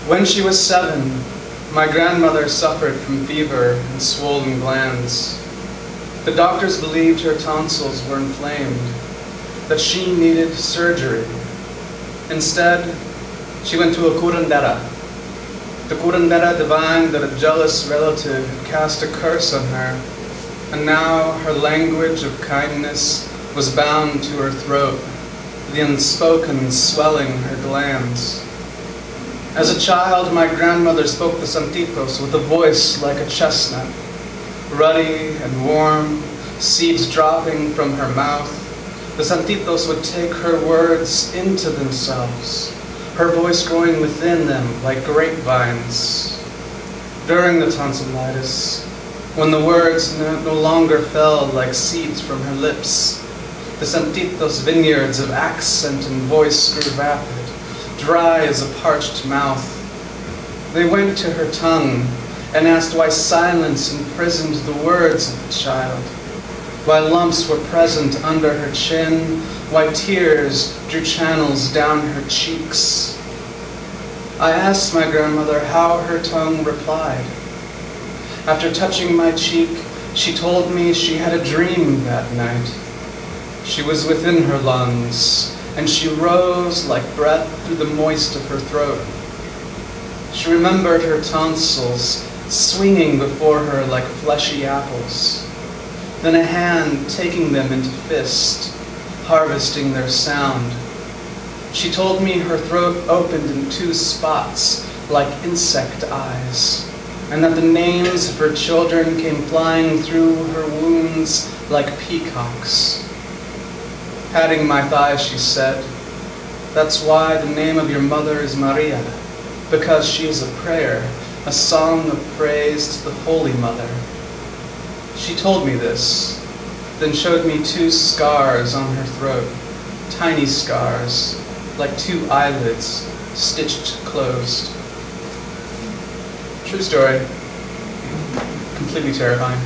When she was 7, my grandmother suffered from fever and swollen glands. The doctors believed her tonsils were inflamed, that she needed surgery. Instead, she went to a curandera. The curandera divined that a jealous relative had cast a curse on her, and now her language of kindness was bound to her throat, the unspoken swelling her glands. As a child, my grandmother spoke the Santitos with a voice like a chestnut, ruddy and warm, seeds dropping from her mouth. The Santitos would take her words into themselves, her voice growing within them like grapevines. During the tonsillitis, when the words no longer fell like seeds from her lips, the Santitos' vineyards of accent and voice grew vapid, dry as a parched mouth. They went to her tongue and asked why silence imprisoned the words of the child, why lumps were present under her chin, why tears drew channels down her cheeks. I asked my grandmother how her tongue replied. After touching my cheek, she told me she had a dream that night. She was within her lungs, and she rose like breath through the moist of her throat. She remembered her tonsils swinging before her like fleshy apples, then a hand taking them into fist, harvesting their sound. She told me her throat opened in 2 spots like insect eyes, and that the names of her children came flying through her wounds like peacocks. Patting my thighs, she said, "That's why the name of your mother is Maria, because she is a prayer, a song of praise to the Holy Mother." She told me this, then showed me 2 scars on her throat, tiny scars, like 2 eyelids, stitched closed. True story. Completely terrifying.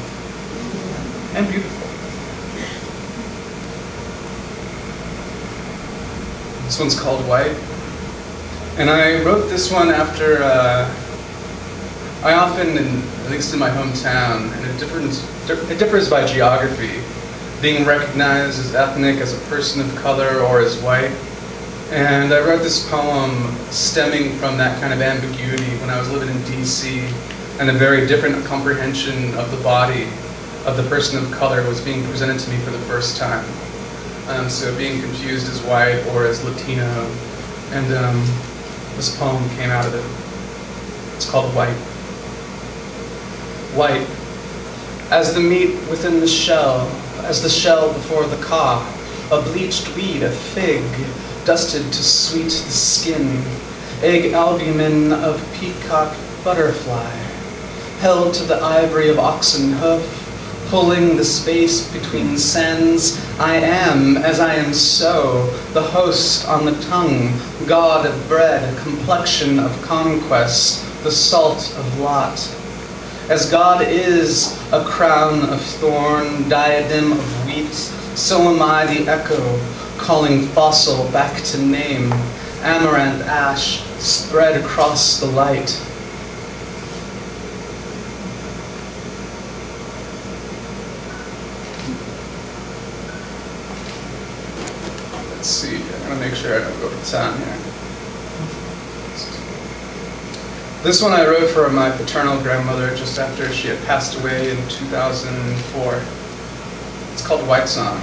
And beautiful. This one's called White. And I wrote this one after, I often, at least in my hometown, and it differs by geography, being recognized as ethnic, as a person of color, or as white. And I wrote this poem stemming from that kind of ambiguity when I was living in DC, and a very different comprehension of the body of the person of color was being presented to me for the first time. So being confused as white or as Latino, and this poem came out of it. It's called White. White, as the meat within the shell, as the shell before the caw, a bleached weed, a fig, dusted to sweet the skin, egg albumin of peacock butterfly, held to the ivory of oxen hoof, pulling the space between sends. I am, as I am so, the host on the tongue, god of bread, complexion of conquest, the salt of lot. As God is a crown of thorn, diadem of wheat, so am I the echo, calling fossil back to name, amaranth ash spread across the light. Let's see, I'm gonna make sure I don't go over time here. This one I wrote for my paternal grandmother just after she had passed away in 2004. It's called White Song.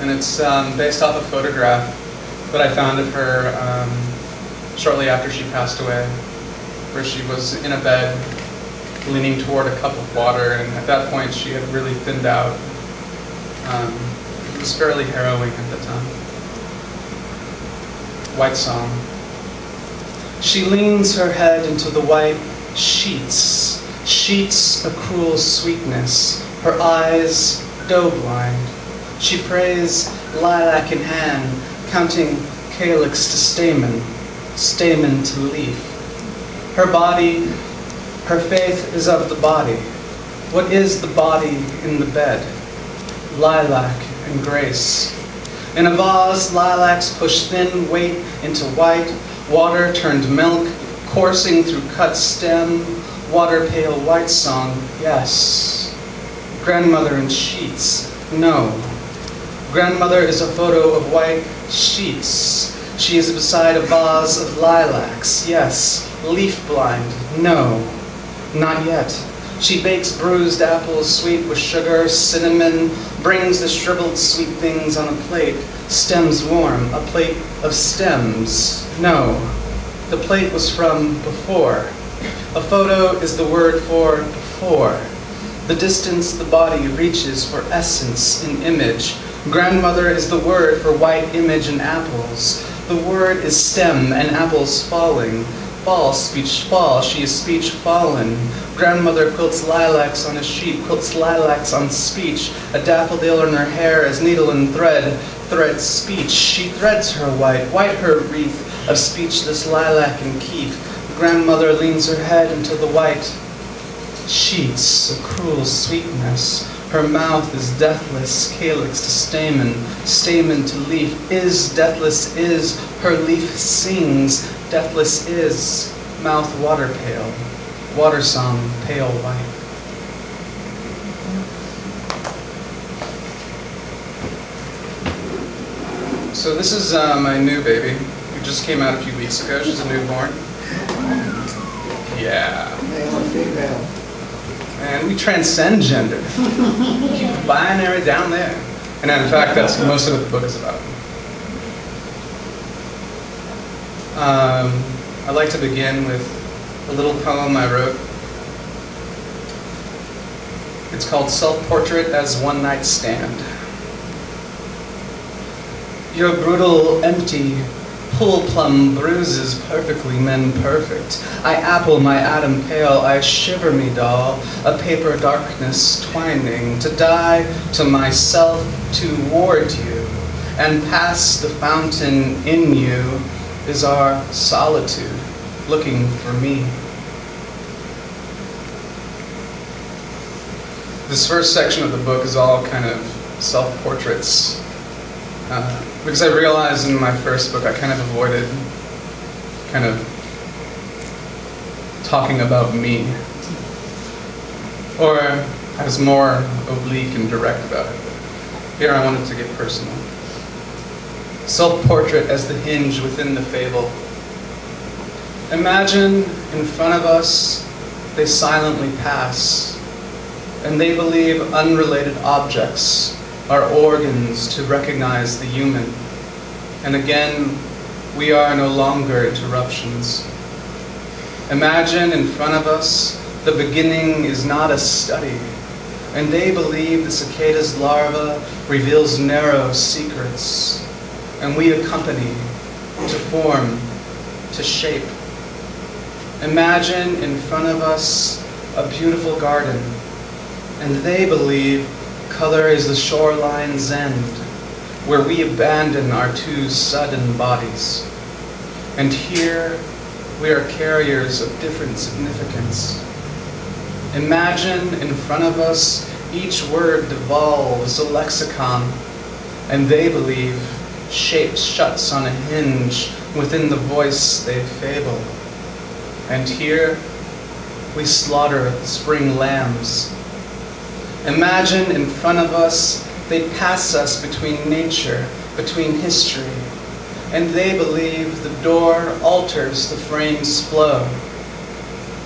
And it's based off a photograph that I found of her shortly after she passed away, where she was in a bed leaning toward a cup of water, and at that point she had really thinned out. It was fairly harrowing at the time. White Song. She leans her head into the white sheets, sheets a cruel sweetness, her eyes doe blind. She prays, lilac in hand, counting calyx to stamen, stamen to leaf. Her body, her faith is of the body. What is the body in the bed? Lilac and grace. In a vase, lilacs push thin weight into white, Water turned milk, coursing through cut stem, water pale white song, yes. Grandmother in sheets, no. Grandmother is a photo of white sheets. She is beside a vase of lilacs, yes. Leaf blind, no. Not yet. She bakes bruised apples sweet with sugar, cinnamon, brings the shriveled sweet things on a plate, stems warm, a plate of stems, no. The plate was from before. A photo is the word for before. The distance the body reaches for essence in image. Grandmother is the word for white image and apples. The word is stem and apples falling. Fall, speech fall, she is speech fallen. Grandmother quilts lilacs on a sheet, quilts lilacs on speech. A daffodil in her hair as needle and thread, threads speech. She threads her white her wreath of speechless lilac and keep. Grandmother leans her head into the white sheets, a cruel sweetness. Her mouth is deathless, calyx to stamen, stamen to leaf. Is, deathless is, her leaf sings, deathless is, mouth water pale, water song pale white. So this is my new baby, who just came out a few weeks ago. She's a newborn. Yeah. Male and female. And we transcend gender. Keep the binary down there. And in fact, that's most of what the book is about. I'd like to begin with a little poem I wrote. It's called Self-Portrait as One Night Stand. Your brutal, empty, pool plum bruises perfectly men perfect. I apple my atom pale, I shiver me doll, a paper darkness twining, to die to myself toward you, and past the fountain in you is our solitude, looking for me. This first section of the book is all kind of self-portraits. Because I realized in my first book I kind of avoided kind of talking about me. Or I was more oblique and direct about it. Here I wanted to get personal. Self-portrait as the hinge within the fable. Imagine in front of us they silently pass, and they believe unrelated objects are organs to recognize the human. And again, we are no longer interruptions. Imagine in front of us, the beginning is not a study, and they believe the cicada's larva reveals narrow secrets, and we accompany to form, to shape. Imagine in front of us a beautiful garden, and they believe color is the shoreline's end, where we abandon our too sudden bodies. And here, we are carriers of different significance. Imagine in front of us, each word devolves a lexicon, and they believe shape shuts on a hinge within the voice they fable. And here, we slaughter the spring lambs. Imagine in front of us, they pass us between nature, between history, and they believe the door alters the frame's flow,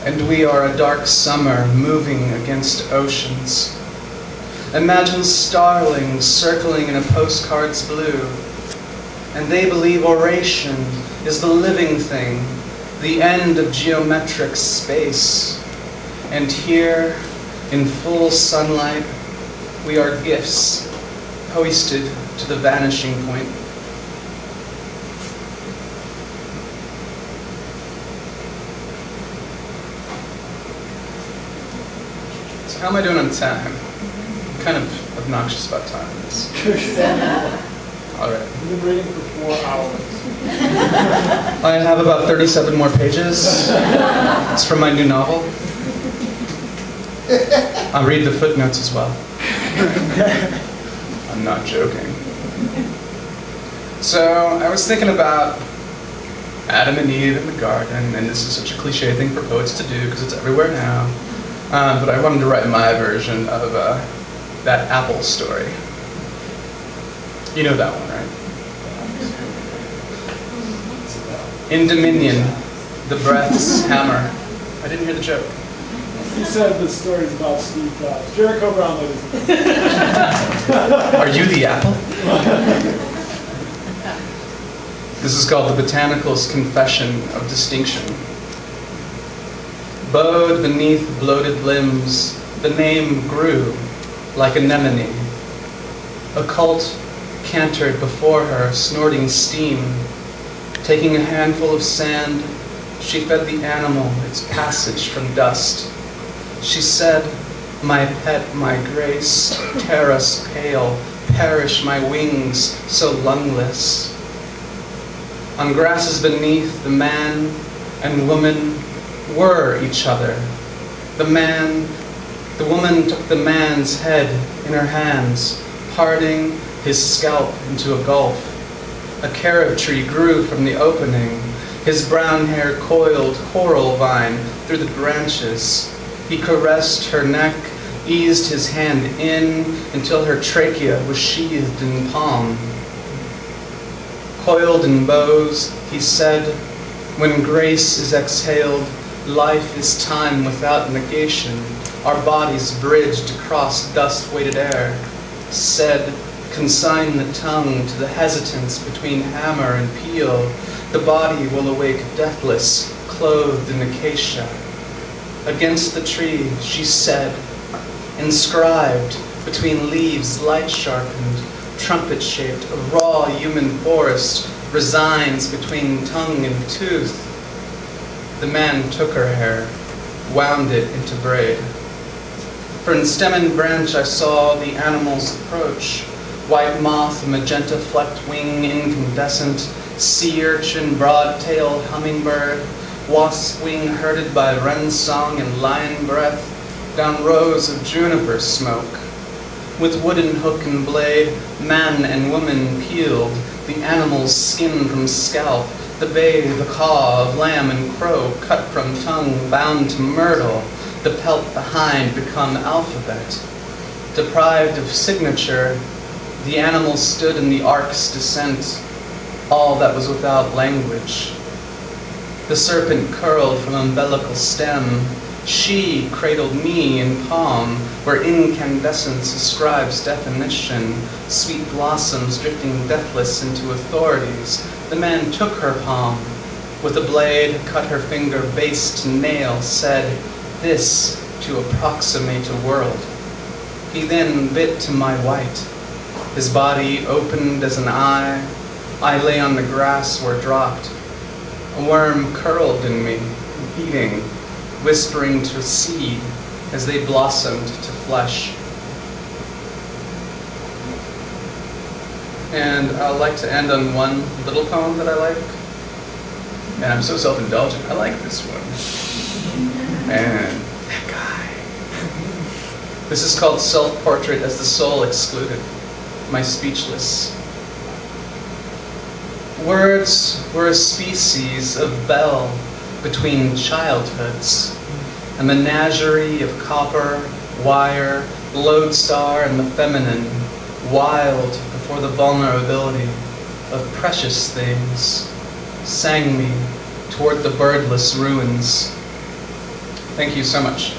and we are a dark summer moving against oceans. Imagine starlings circling in a postcard's blue, and they believe oration is the living thing, the end of geometric space, and here, in full sunlight, we are gifts, hoisted to the vanishing point. So how am I doing on time? I'm kind of obnoxious about time in this. All right. We've been reading for 4 hours. I have about 37 more pages. It's from my new novel. I'll read the footnotes as well. I'm not joking. So I was thinking about Adam and Eve in the garden, and this is such a cliche thing for poets to do because it's everywhere now. But I wanted to write my version of that apple story. You know that one, right? In Dominion, the breath's hammer. I didn't hear the joke. He said the story's about Steve Jobs. Jericho Brown, ladies and gentlemen. Are you the apple? This is called the Botanical's Confession of Distinction. Bowed beneath bloated limbs, the name grew like anemone. A cult cantered before her, snorting steam. Taking a handful of sand, she fed the animal its passage from dust. She said, "My pet, my grace, tear us pale, perish my wings so lungless." On grasses beneath, the man and woman were each other. The woman took the man's head in her hands, parting his scalp into a gulf. A carob tree grew from the opening. His brown hair coiled coral vine through the branches. He caressed her neck, eased his hand in until her trachea was sheathed in palm. Coiled in bows, he said, "When grace is exhaled, life is time without negation. Our bodies bridged across dust-weighted air." Said, "Consign the tongue to the hesitance between hammer and peel. The body will awake deathless, clothed in acacia." Against the tree, she said, inscribed between leaves light-sharpened, trumpet-shaped, a raw human forest resigns between tongue and tooth. The man took her hair, wound it into braid. From stem and branch I saw the animals approach. White moth, magenta flecked wing, incandescent, sea urchin, broad-tailed hummingbird, wasp wing herded by wren song and lion breath, down rows of juniper smoke. With wooden hook and blade, man and woman peeled, the animal's skin from scalp, the bay, the caw of lamb and crow cut from tongue, bound to myrtle, the pelt behind become alphabet. Deprived of signature, the animal stood in the ark's descent, all that was without language. The serpent curled from umbilical stem. She cradled me in palm, where incandescence ascribes definition, sweet blossoms drifting deathless into authorities. The man took her palm. With a blade, cut her finger base to nail, said, "This to approximate a world." He then bit to my white. His body opened as an eye. I lay on the grass where dropped. A worm curled in me, eating, whispering to seed as they blossomed to flesh. And I'd like to end on one little poem that I like. And I'm so self-indulgent, I like this one. And that guy. This is called Self-Portrait as the Soul Excluded. My Speechless. Words were a species of bell between childhoods, a menagerie of copper, wire, lodestar, and the feminine, wild before the vulnerability of precious things, sang me toward the birdless ruins. Thank you so much.